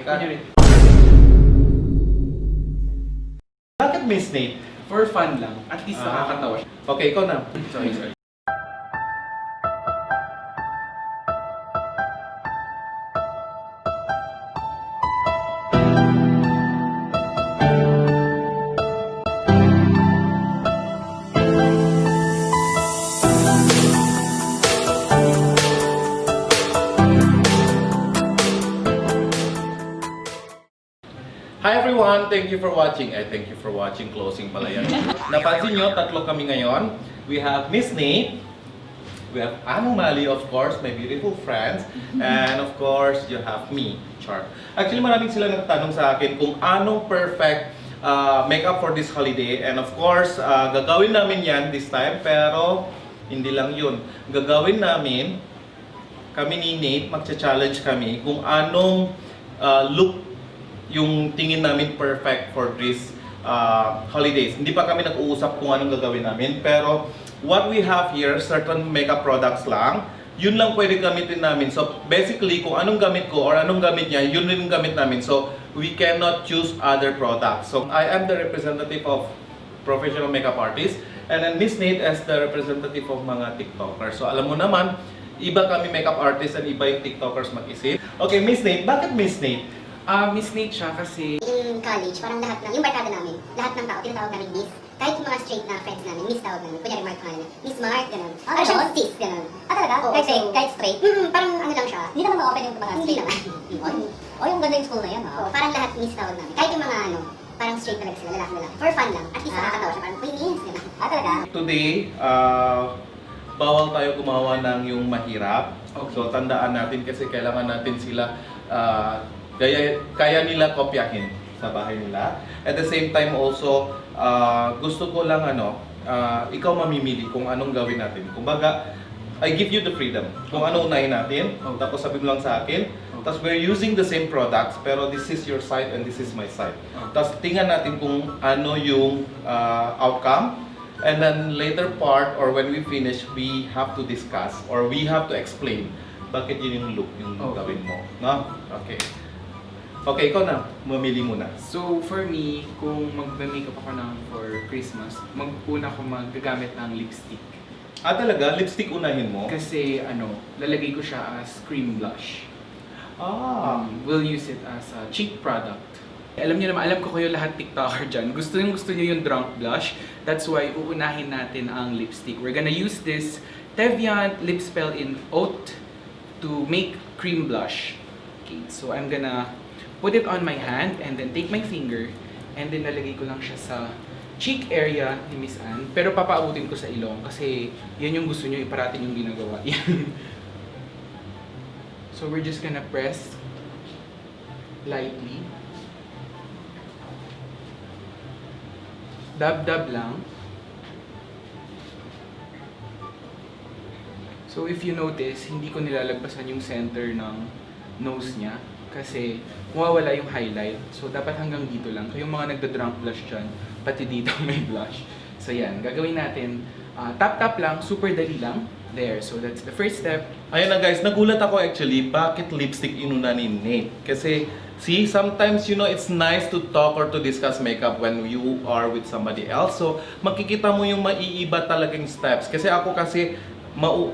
Bakit Miss Nate? For fun lang. At least nakakatawa siya. Okay, ikaw na. Sorry. Hi everyone! Thank you for watching. Thank you for watching. Closing pala yan. Napansin nyo, tatlo kami ngayon. We have Miss Nate. We have Anomaly, of course, my beautiful friends. And of course, you have me, Char. Actually, maraming sila nagtanong sa akin kung anong perfect makeup for this holiday. And of course, gagawin namin yan this time. Pero, hindi lang yun. Gagawin namin, kami ni Nate, magcha-challenge kami kung anong look yung tingin namin perfect for this holidays. Hindi pa kami nag-uusap kung anong gagawin namin, pero what we have here, certain makeup products lang, yun lang pwede gamitin namin. So basically, kung anong gamit ko or anong gamit niya, yun rin gamit namin. So we cannot choose other products. So I am the representative of professional makeup artist, and then Miss Nate as the representative of mga TikTokers. So alam mo naman, iba kami makeup artist and iba yung TikTokers mag-isip. Okay, Miss Nate, bakit Miss Nate? Miss Nate siya kasi... In college, parang lahat ng, yung barkada namin, lahat ng tao, tinatawag namin Miss. Kahit yung mga straight na friends namin, Miss tawag namin. Kunyari Mark namin, Miss Mark, gano'n. Parang siyang sis, gano'n. Talaga? Oo, kahit straight. Parang ano lang siya. Hindi naman ma-open yung mga Hindi straight. naman. O yung ganda yung school na yan, ha? Oo, parang lahat Miss tawag namin. Kahit yung mga ano, parang straight talaga sila, lalaki. For fun lang. At least nakakatawa siya, parang, uy, Miss, gano'n. Talaga? Today, bawal tayo gumawa ng yung mahirap. Okay. So tandaan natin kasi kailangan natin sila kaya nila kopyahin sa bahay nila. At the same time also, gusto ko lang ikaw mamimili kung anong gawin natin. Kumbaga, I give you the freedom. Kung ano unahin natin, tapos sabi mo lang sa akin. Tapos we're using the same products, pero this is your side and this is my side. Tapos tingnan natin kung ano yung outcome. And then later part, or when we finish, we have to discuss or we have to explain bakit yun yung look yung gawin mo. No? Okay. Okay, ikaw na. Mamili muna. So for me, kung mag-makeup ako for Christmas, una ko magagamit ng lipstick. Talaga? Lipstick unahin mo? Kasi lalagay ko siya as cream blush. We'll use it as a cheek product. Alam niyo naman, alam ko kayo lahat TikToker dyan. Gusto niyo yung drunk blush. That's why uunahin natin ang lipstick. We're gonna use this Teviant Lip Spell in Oat to make cream blush. Okay, so I'm gonna put it on my hand and then take my finger and then lalagay ko lang siya sa cheek area ni Miss Anne. Pero papaabutin ko sa ilong kasi yan yung gusto niyo iparating yung ginagawa. So we're just gonna press lightly. Dab-dab lang. So if you notice, hindi ko nilalagpasan yung center ng nose niya kasi mawawala yung highlight. So dapat hanggang dito lang. Kayong mga nagda-drunk blush dyan, pati dito may blush. So yan, gagawin natin. Tap-tap lang, super dali lang. There, so that's the first step. Ayun na guys, nagulat ako actually bakit lipstick inuna ni Nate. Kasi, see, sometimes it's nice to talk or to discuss makeup when you are with somebody else. So, makikita mo yung maiiba talagang steps. Kasi ako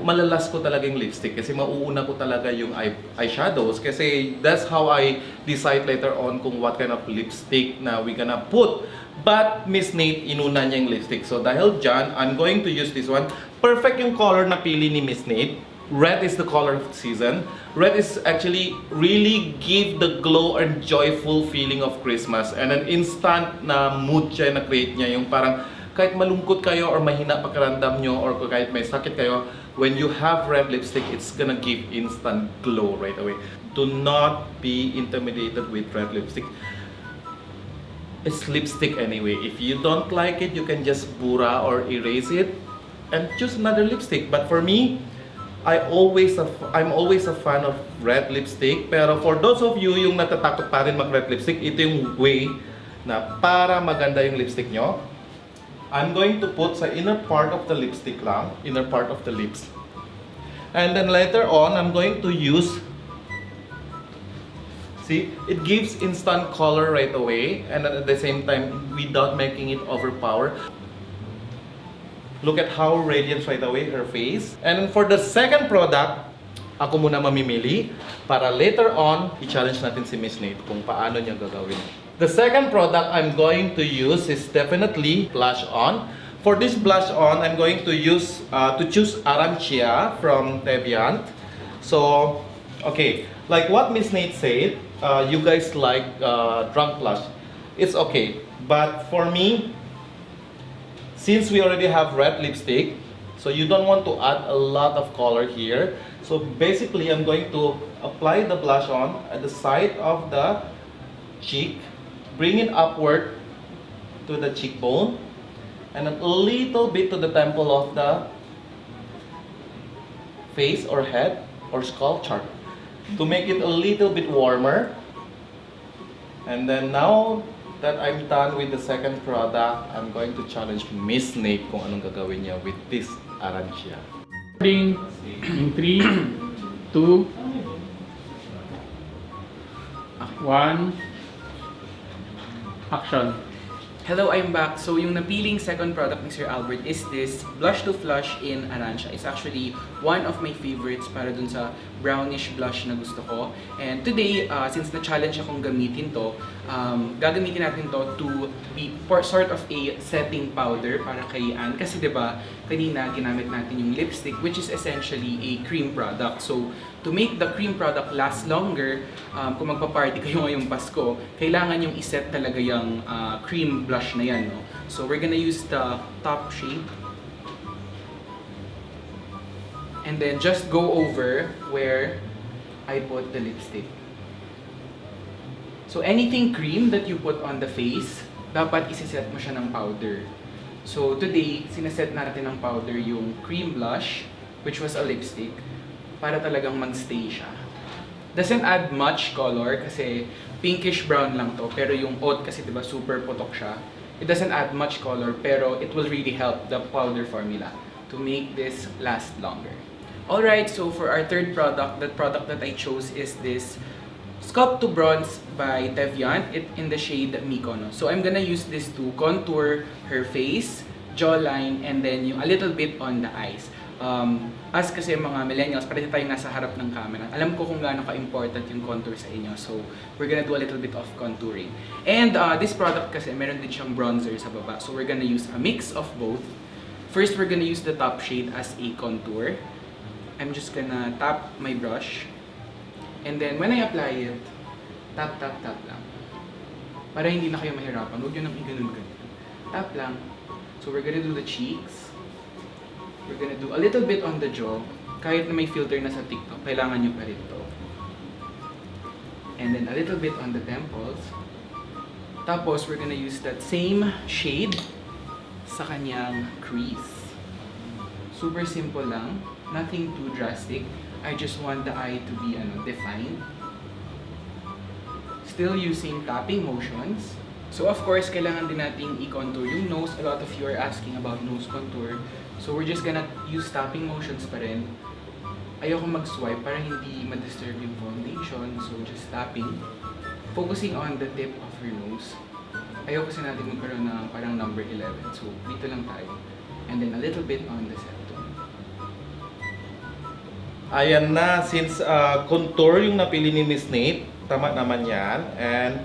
malalas ko talaga yung lipstick kasi mauuna ko talaga yung eyeshadows kasi that's how I decide later on kung what kind of lipstick na we gonna put. But Miss Nate, inuna niya yung lipstick. So dahil dyan, I'm going to use this one. Perfect yung color na pili ni Miss Nate. Red is the color of the season. Red is actually really give the glow and joyful feeling of Christmas. And an instant na mood siya na create niya yung parang kahit malungkot kayo or mahina pakiramdam nyo or kahit may sakit kayo, when you have red lipstick, it's gonna give instant glow right away. Do not be intimidated with red lipstick. It's lipstick anyway. If you don't like it, you can just bura or erase it and choose another lipstick. But for me, I'm always a fan of red lipstick. Pero for those of you yung natatakot pa rin mag-red lipstick, ito yung way na para maganda yung lipstick nyo. I'm going to put sa inner part of the lipstick lang, inner part of the lips. And then later on, I'm going to use, See, it gives instant color right away, and at the same time, without making it overpower. Look at how radiant right away her face. And for the second product, ako muna mamimili para later on, i-challenge natin si Miss Nate kung paano niya gagawin. The second product I'm going to use is definitely blush on. For this blush on, I'm going to choose Arancia from Teviant. So, okay, like what Miss Nate said, you guys like drunk blush. It's okay, but for me, since we already have red lipstick, so you don't want to add a lot of color here. So basically, I'm going to apply the blush on at the side of the cheek, bring it upward to the cheekbone, and a little bit to the temple of the face or head or sculpture to make it a little bit warmer. And then now that I'm done with the second product, I'm going to challenge Miss Nate kung anong gagawin niya with this Arancia. In 3, 2, 1, action. Hello, I'm back. So yung napiling second product ni Sir Albert is this Blush to Flush in Arancia. It's actually one of my favorites para dun sa brownish blush na gusto ko. And today, since na-challenge akong gamitin to, gagamitin natin to to be sort of a setting powder para kay Anne. Kasi diba, kanina ginamit natin yung lipstick which is essentially a cream product. So, to make the cream product last longer, kung magpa-party kayo ngayong Pasko, kailangan yung iset talaga yung cream blush na yan. No? So, we're gonna use the top shade. And then just go over where I put the lipstick. So anything cream that you put on the face, dapat isiset mo siya ng powder. So today, sineset natin ng powder yung cream blush, which was a lipstick, para talagang magstay siya. Doesn't add much color kasi pinkish brown lang to, pero yung oat kasi diba super putok siya. It doesn't add much color, pero it will really help the powder formula to make this last longer. Alright, so for our third product, that product that I chose is this Sculpt to Bronze by Teviant in the shade Mykonos. So I'm gonna use this to contour her face, jawline, and then yung a little bit on the eyes. As kasi mga millennials, parati tayong nasa harap ng camera, alam ko kung gaano ka-important yung contour sa inyo. So we're gonna do a little bit of contouring. And this product kasi meron din siyang bronzer sa baba. So we're gonna use a mix of both. First, we're gonna use the top shade as a contour. I'm just gonna tap my brush, and then when I apply it, tap, tap, tap lang. Para hindi na kayo mahirapan, huwag nyo nang i-ganun-ganun. Tap lang. So we're gonna do the cheeks. We're gonna do a little bit on the jaw. Kahit na may filter na sa TikTok, kailangan nyo pa rin to. And then a little bit on the temples. Tapos we're gonna use that same shade sa kanyang crease. Super simple lang. Nothing too drastic. I just want the eye to be defined. Still using tapping motions. So of course, kailangan din nating i-contour yung nose. A lot of you are asking about nose contour. So we're just gonna use tapping motions pa rin. Ayoko mag-swipe para hindi ma-disturb yung foundation. So just tapping. Focusing on the tip of her nose. Ayoko kasi natin magkaroon ng parang number 11. So dito lang tayo. And then a little bit on the septum. Ayan na, since contour yung napili ni Miss Nate, tama naman yan. And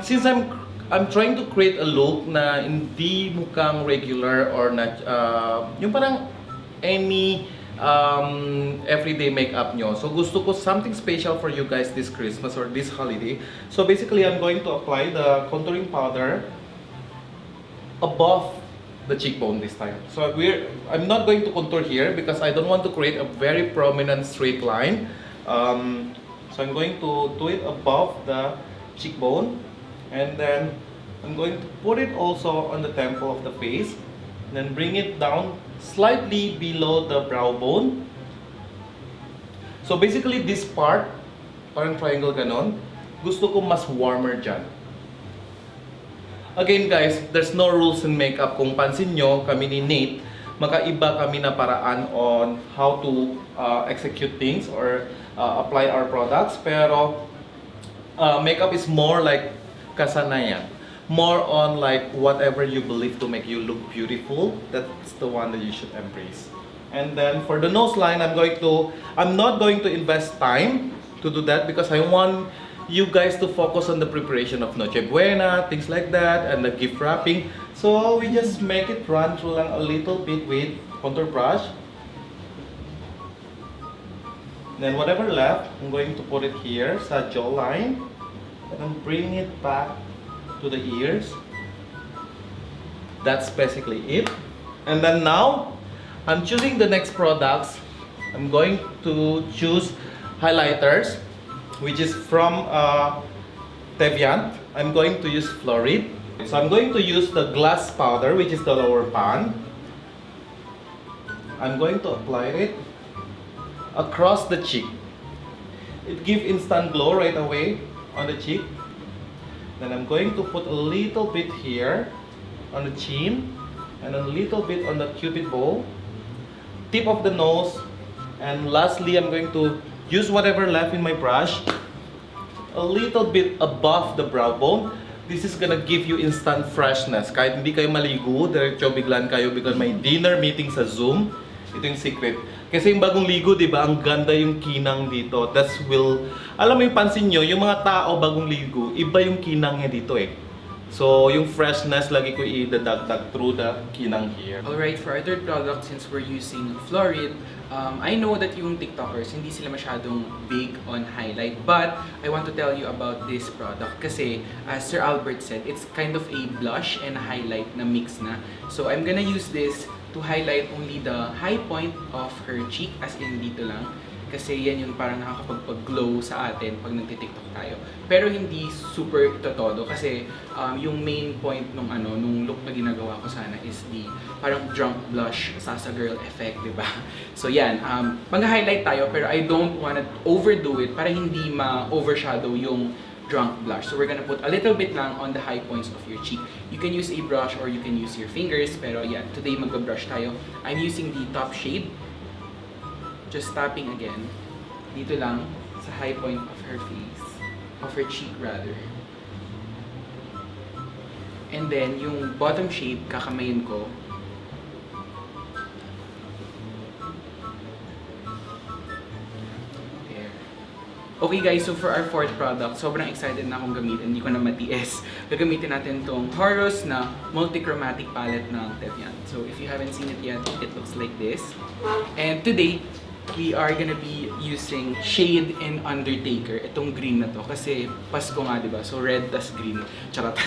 since I'm trying to create a look na hindi mukhang regular or na yung parang any everyday makeup nyo. So gusto ko something special for you guys this Christmas or this holiday. So basically, I'm going to apply the contouring powder above the cheekbone this time. So I'm not going to contour here because I don't want to create a very prominent straight line. So I'm going to do it above the cheekbone, and then I'm going to put it also on the temple of the face, then bring it down slightly below the brow bone. So basically this part, parang triangle ganon, gusto ko mas warmer dyan. Again guys, there's no rules in makeup. Kung pansin nyo, kami ni Nate, magkaiba kami na paraan on how to execute things or apply our products. Pero makeup is more like kasanayan. More on like whatever you believe to make you look beautiful. That's the one that you should embrace. And then for the nose line, I'm not going to invest time to do that because I want you guys to focus on the preparation of Noche Buena, things like that, and the gift wrapping. So we just make it run through lang a little bit with contour brush. Then whatever left, I'm going to put it here sa jawline and then bring it back to the ears. That's basically it. And then now, I'm choosing the next products. I'm going to choose highlighters, which is from Teviant. I'm going to use Florid. So I'm going to use the glass powder, which is the lower pan. I'm going to apply it across the cheek. It gives instant glow right away on the cheek. Then I'm going to put a little bit here on the chin and a little bit on the cupid bow, tip of the nose, and lastly I'm going to use whatever left in my brush a little bit above the brow bone. This is gonna give you instant freshness. Kahit hindi kayo maligo, diretso biglan kayo because may dinner meeting sa Zoom. Ito yung secret. Kasi yung bagong ligo, di ba, ang ganda yung kinang dito. Alam mo yung pansin nyo, yung mga tao bagong ligo, iba yung kinang niya dito eh. So, yung freshness, lagi ko idadagdag through the kinang here. Alright, for our third product, since we're using Florid, I know that yung TikTokers, hindi sila masyadong big on highlight. But, I want to tell you about this product. Kasi, as Sir Albert said, it's kind of a blush and a highlight na mix na. So, I'm gonna use this to highlight only the high point of her cheek, as in dito lang. Kasi yan yung parang nakakapag-glow sa atin pag nagtitiktok tayo. Pero hindi super todo kasi yung main point nung look na ginagawa ko sana is the parang drunk blush Sasa Girl effect, di ba? So yan, mag-highlight tayo pero I don't wanna overdo it para hindi ma-overshadow yung drunk blush. So we're gonna put a little bit lang on the high points of your cheek. You can use a brush or you can use your fingers, pero yeah, today mag-brush tayo. I'm using the top shade. Just tapping again, dito lang sa high point of her face, of her cheek rather. And then yung bottom shade, kakamayin ko. There. Okay guys, so for our fourth product, sobrang excited na akong gamitin, hindi ko na matiis. Gagamitin natin tong Horus na multi-chromatic palette ng Teviant. So if you haven't seen it yet, it looks like this. And today, we are gonna be using shade in Undertaker. Itong green na to. Kasi Pasko nga, diba? So red tas green. Charot.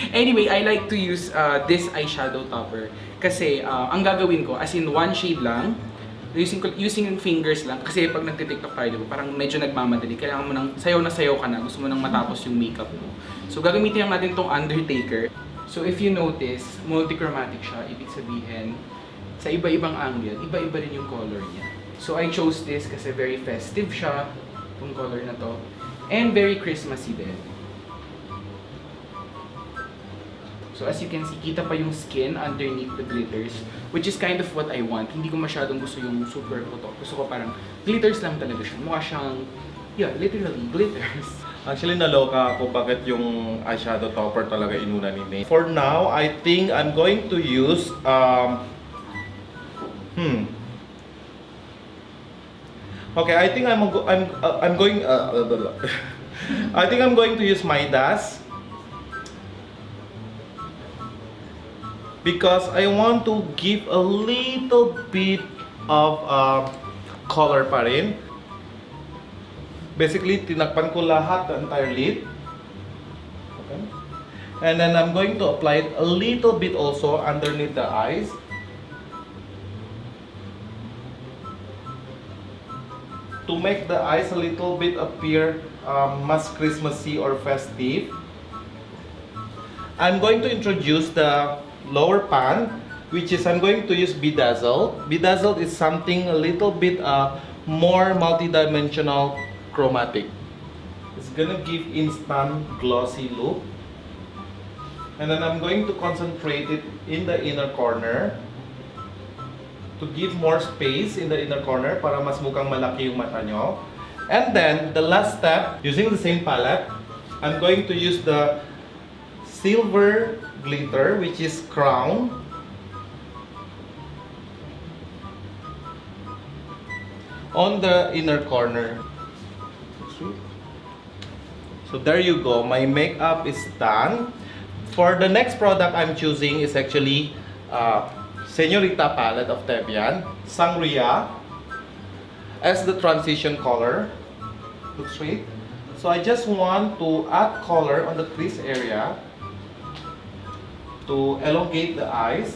Anyway, I like to use this eyeshadow topper. Kasi ang gagawin ko, as in one shade lang, using yung fingers lang. Kasi pag nagtitiktok tayo, diba? Parang medyo nagmamadali. Kailangan mo nang sayaw na sayaw ka na. Gusto mo nang matapos yung makeup mo. So gagamitin lang natin tong Undertaker. So if you notice, multi-chromatic siya. Ibig sabihin, sa iba-ibang angle, iba-iba rin yung color niya. So I chose this kasi very festive siya, itong color na to, and very Christmassy din. So as you can see, kita pa yung skin underneath the glitters, which is kind of what I want. Hindi ko masyadong gusto yung super putok. Gusto ko parang glitters lang talaga siya. Mukha siyang, yeah, literally glitters. Actually, naloka ako bakit yung eyeshadow topper talaga inuna ni Nate. For now, I think I'm going to use, Okay, I think I'm going I think I'm going to use Midas because I want to give a little bit of color pa rin. Basically, tinakpan ko lahat, the entire lid. Okay. And then I'm going to apply it a little bit also underneath the eyes. To make the eyes a little bit appear mas Christmassy or festive. I'm going to introduce the lower pan, which is I'm going to use Bedazzled. Bedazzled is something a little bit more multi-dimensional chromatic. It's gonna give instant glossy look. And then I'm going to concentrate it in the inner corner to give more space in the inner corner para mas mukhang malaki yung mata nyo. And then, the last step, using the same palette, I'm going to use the silver glitter, which is crown. On the inner corner. So there you go, my makeup is done. For the next product I'm choosing is actually Señorita palette of Teviant, Sangria, as the transition color. Looks sweet. So I just want to add color on the crease area to elongate the eyes.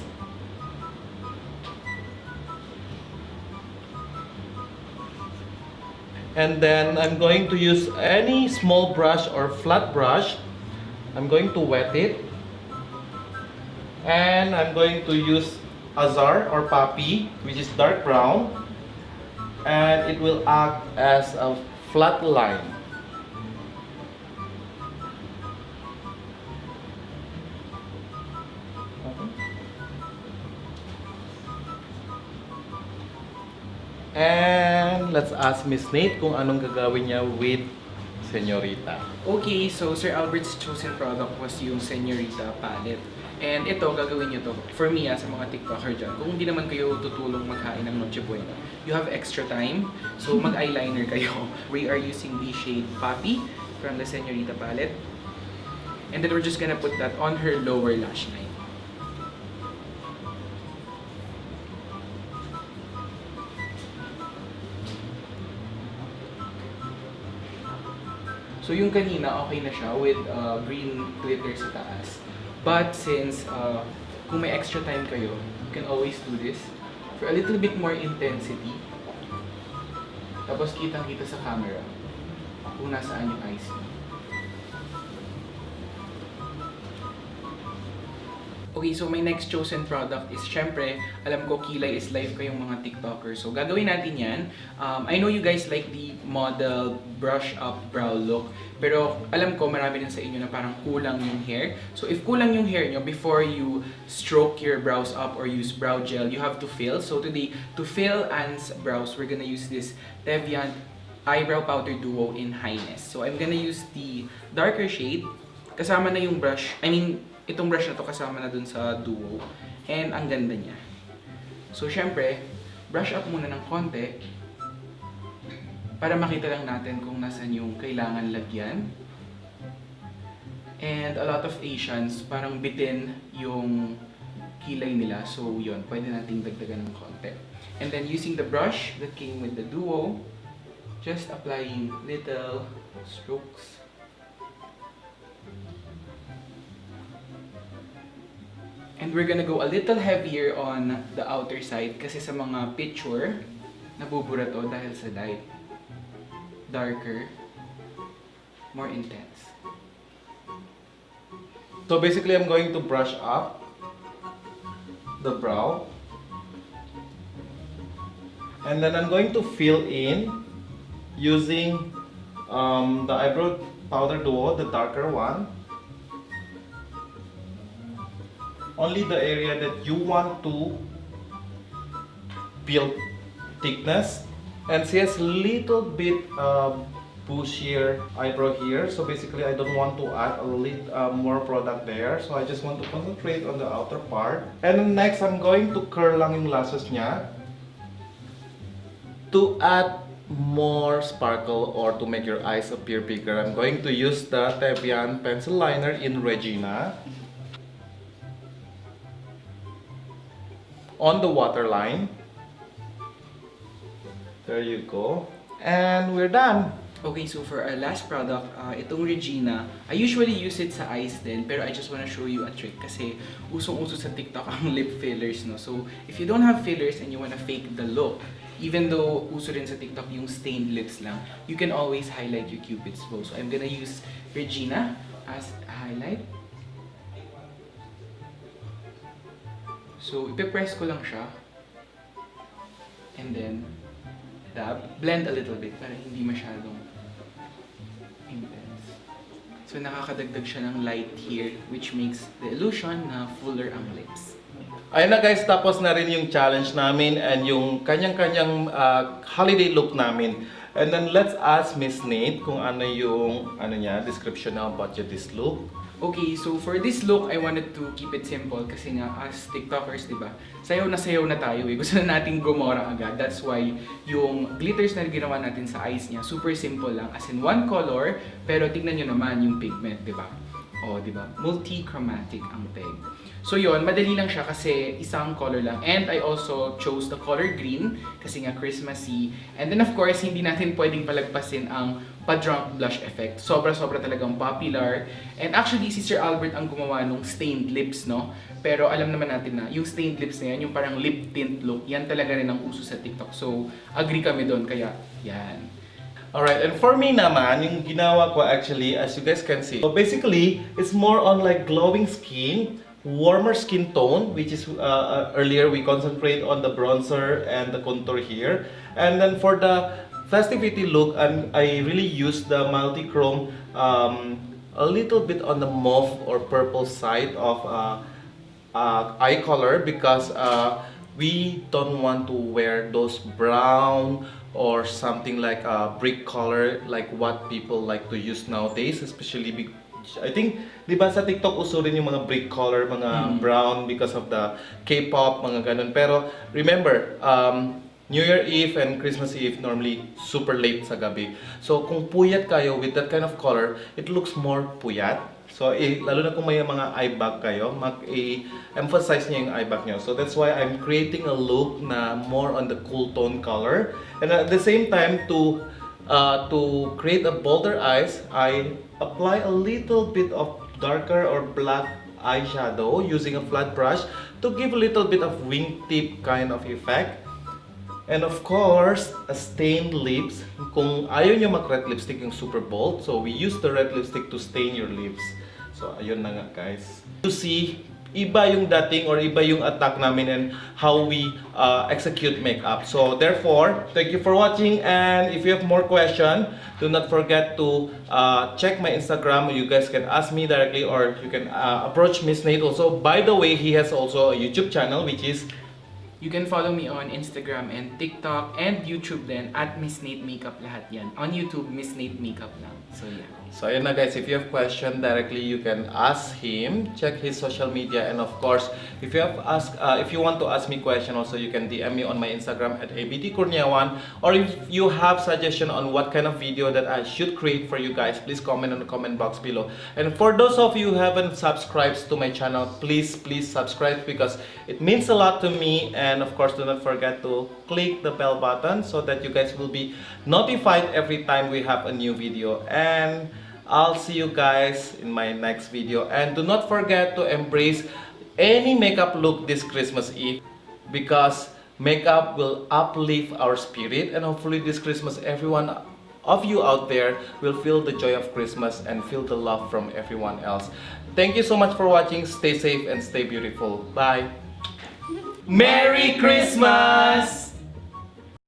And then I'm going to use any small brush or flat brush. I'm going to wet it. And I'm going to use Azar or Poppy, which is dark brown. And it will act as a flat line. And let's ask Miss Nate kung anong gagawin niya with Señorita. Okay, so Sir Albert's chosen product was yung Señorita palette. And ito, gagawin nyo to. For me, sa mga TikToker dyan, kung hindi naman kayo tutulong maghain ng Noche Buena, you have extra time, so mag-eyeliner kayo. We are using the shade Poppy from the Señorita palette. And then we're just gonna put that on her lower lash line. So yung kanina, okay na siya with green glitter sa taas. But since kung may extra time kayo, you can always do this for a little bit more intensity. Tapos kitang-kita sa camera kung nasaan yung eyes mo. Okay, so my next chosen product is, syempre, alam ko kilay is life kayong mga TikTokers. So gagawin natin yan. I know you guys like the model brush up brow look. Pero alam ko marami din sa inyo na parang kulang yung hair. So if kulang yung hair nyo, before you stroke your brows up or use brow gel, you have to fill. So today, to fill Anne's brows, we're gonna use this Teviant Eyebrow Powder Duo in Highness. So I'm gonna use the darker shade. Kasama na yung brush. Itong brush na to kasama na dun sa duo. And ang ganda niya. So syempre, brush up muna ng konti para makita lang natin kung nasan yung kailangan lagyan. And a lot of Asians, parang bitin yung kilay nila. So yun, pwede nating dagdagan ng konti. And then using the brush that came with the duo, just applying little strokes. And we're gonna go a little heavier on the outer side kasi sa mga picture, nabubura to dahil sa light. Darker, more intense. So basically, I'm going to brush up the brow. And then I'm going to fill in using the Eyebrow Powder Duo, the darker one. Only the area that you want to build thickness. And she has little bit bushier eyebrow here. So basically, I don't want to add a little more product there. So I just want to concentrate on the outer part. And then next, I'm going to curl lang yung lashes niya to add more sparkle or to make your eyes appear bigger. I'm going to use the Teviant pencil liner in Regina on the waterline. There you go. And we're done. Okay, so for our last product, itong Regina, I usually use it sa eyes din, pero I just wanna show you a trick kasi usong-uso sa TikTok ang lip fillers, no? So, if you don't have fillers and you wanna fake the look, even though uso rin sa TikTok yung stained lips lang, you can always highlight your Cupid's bow. So, I'm gonna use Regina as a highlight. So, ipipress ko lang siya. And then, dab. Blend a little bit para hindi masyadong intense. So, nakakadagdag siya ng light here, which makes the illusion na fuller ang lips. Ayun na guys, tapos na rin yung challenge namin and yung kanyang-kanyang holiday look namin. And then let's ask Miss Nate kung ano yung description na about this look. Okay, so for this look, I wanted to keep it simple kasi nga as TikTokers, di ba? Sayaw na tayo eh. Gusto na natin gumora agad. That's why yung glitters na ginawa natin sa eyes niya, super simple lang. As in one color, pero tignan nyo naman yung pigment, di ba? O, di ba? Multi-chromatic ang peg. So yun, madali lang siya kasi isang color lang. And I also chose the color green kasi nga Christmassy. And then of course, hindi natin pwedeng palagpasin ang pa-drunk blush effect. Sobra-sobra talagang popular. And actually, si Sir Albert ang gumawa nung stained lips, no? Pero alam naman natin na yung stained lips na yan, yung parang lip tint look, yan talaga rin ang uso sa TikTok. So, agree kami doon. Kaya, yan. Alright, and for me naman, yung ginawa ko actually, as you guys can see, so basically, it's more on like glowing skin, warmer skin tone, which is earlier we concentrate on the bronzer and the contour here. And then for the festivity look, I really use the multi-chrome a little bit on the mauve or purple side of eye color because we don't want to wear those brown or something like a brick color like what people like to use nowadays, especially I think, di ba sa TikTok uso rin yung mga brick color, mga brown because of the K-pop, mga ganun. Pero remember, New Year Eve and Christmas Eve normally super late sa gabi. So kung puyat kayo with that kind of color, it looks more puyat. So lalo na kung may mga eye bag kayo, emphasize niyo yung eye bag niyo. So that's why I'm creating a look na more on the cool tone color. And at the same time, to create a bolder eyes, I apply a little bit of darker or black eyeshadow using a flat brush to give a little bit of wingtip kind of effect. And of course, a stained lips. Kung ayaw nyo mag-red lipstick yung super bold, so we use the red lipstick to stain your lips. So ayun na nga guys. You see, iba yung dating or iba yung attack namin and how we execute makeup. So therefore, thank you for watching, and if you have more question, do not forget to check my Instagram. You guys can ask me directly or you can approach Miss Nate also. By the way, he has also a YouTube channel which is You can follow me on Instagram and TikTok and YouTube din at Miss Nate Makeup lahat yan. On YouTube, Miss Nate Makeup lang. So yeah. So ayun na guys, if you have question directly, you can ask him. Check his social media, and of course, if you want to ask me question also, you can DM me on my Instagram at Kurniawan. Or if you have suggestion on what kind of video that I should create for you guys, please comment on the comment box below. And for those of you who haven't subscribed to my channel, please subscribe because it means a lot to me. And of course, do not forget to click the bell button so that you guys will be notified every time we have a new video. And I'll see you guys in my next video. And do not forget to embrace any makeup look this Christmas Eve because makeup will uplift our spirit, and hopefully this Christmas everyone of you out there will feel the joy of Christmas and feel the love from everyone else. Thank you so much for watching. Stay safe and stay beautiful. Bye. Merry Christmas!